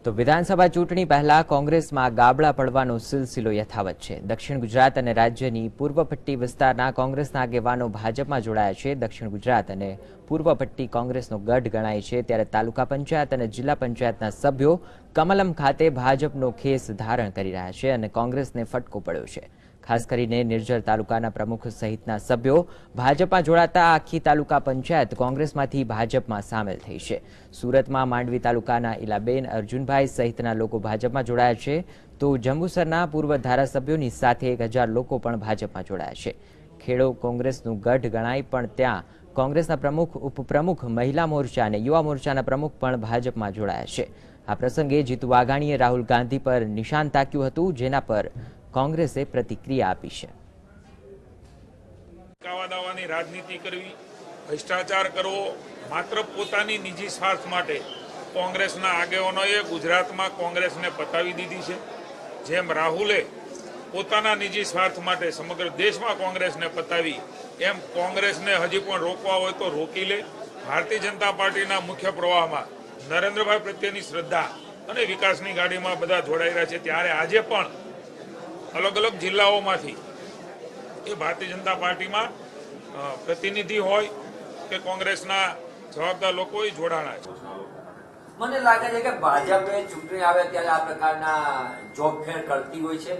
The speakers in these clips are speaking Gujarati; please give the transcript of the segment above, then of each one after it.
તો વિધાનસભા ચૂંટણી પહેલા કોંગ્રેસમાં ગાબડા પડવાનો સિલસિલો યથાવત છે। દક્ષિણ ગુજરાત અને રાજ્યની પૂર્વ પટ્ટી વિસ્તારના કોંગ્રેસના આગેવાનો ભાજપમાં જોડાયા છે। દક્ષિણ ગુજરાત અને પૂર્વ પટ્ટી કોંગ્રેસનો ગઢ ગણાય છે, ત્યારે તાલુકા પંચાયત અને જિલ્લા પંચાયતના સભ્યો કમલમ ખાતે ભાજપનો ખેસ ધારણ કરી રહ્યા છે અને કોંગ્રેસને ફટકો પડ્યો છે। ખાસ કરીને નિર્જર તાલુકાના પ્રમુખ સહિતના સભ્યો ભાજપમાં જોડાતા આખી તાલુકા પંચાયત કોંગ્રેસમાંથી ભાજપમાં સામેલ થઈ છે। સુરતમાં માંડવી તાલુકાના ઇલાબેન અર્જુનભાઈ સહિતના લોકો ભાજપમાં જોડાયા છે, તો જંબુસરના પૂર્વ ધારાસભ્યોની સાથે 1000 લોકો પણ ભાજપમાં જોડાયા છે। ખેડો કોંગ્રેસનું ગઢ ગણાય, પણ ત્યાં કોંગ્રેસના પ્રમુખ, ઉપપ્રમુખ, મહિલા મોરચા અને યુવા મોરચાના પ્રમુખ પણ ભાજપમાં જોડાયા છે। આ પ્રસંગે જીતુ વાઘાણીએ રાહુલ ગાંધી પર નિશાન તાક્યું હતું, જેના પર કોંગ્રેસે પ્રતિક્રિયા આપી છે। કાવાદાવાની રાજનીતિ કરવી, ભ્રષ્ટાચાર કરવો, માત્ર પોતાની નિજી સ્વાર્થ માટે કોંગ્રેસના આગેવાનોએ ગુજરાતમાં કોંગ્રેસને પતાવી દીધી છે। જેમ રાહુલે પોતાના નિજી સ્વાર્થ માટે સમગ્ર દેશમાં કોંગ્રેસને પતાવી, એમ કોંગ્રેસને હજી પણ રોકવા હોય તો રોકી લે। ભારતીય જનતા પાર્ટીના મુખ્ય પ્રવાહમાં નરેન્દ્રભાઈ પ્રત્યેની શ્રદ્ધા અને વિકાસની ગાડીમાં બધા જોડાઈ રહ્યા છે, ત્યારે આજે પણ અલગ અલગ જિલ્લાઓમાંથી એ ભારતીય જનતા પાર્ટીમાં પ્રતિનિધિ હોય કે કોંગ્રેસના જવાબદાર લોકો જોડાણા છે। મને લાગે છે કે ભાજપે ચૂંટણી આવે ત્યારે આ પ્રકારના જોબ ફેર કરતી હોય છે।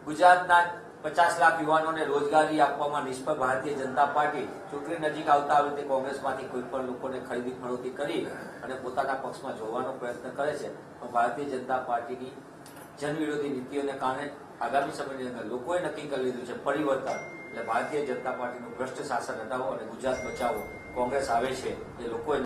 ગુજરાતના 50 લાખ યુવાનોને રોજગારી આપવામાં નિષ્ફળ ભારતીય જનતા પાર્ટી ચૂંટણી નજીક આવતા આવી રીતે કોંગ્રેસમાંથી કોઈ પણ લોકોને ખરીદી ફરોતી કરી અને પોતાના પક્ષમાં જોવાનો પ્રયત્ન કરે છે। પણ ભારતીય જનતા પાર્ટીની જનવિરોધી નીતિઓને કારણે આગામી સમયની અંદર લોકોએ નક્કી કરી લીધું છે પરિવર્તન, એટલે ભારતીય જનતા પાર્ટીનું ભ્રષ્ટ શાસન હટાવો અને ગુજરાત બચાવો, કોંગ્રેસ આવે છે એ લોકોએ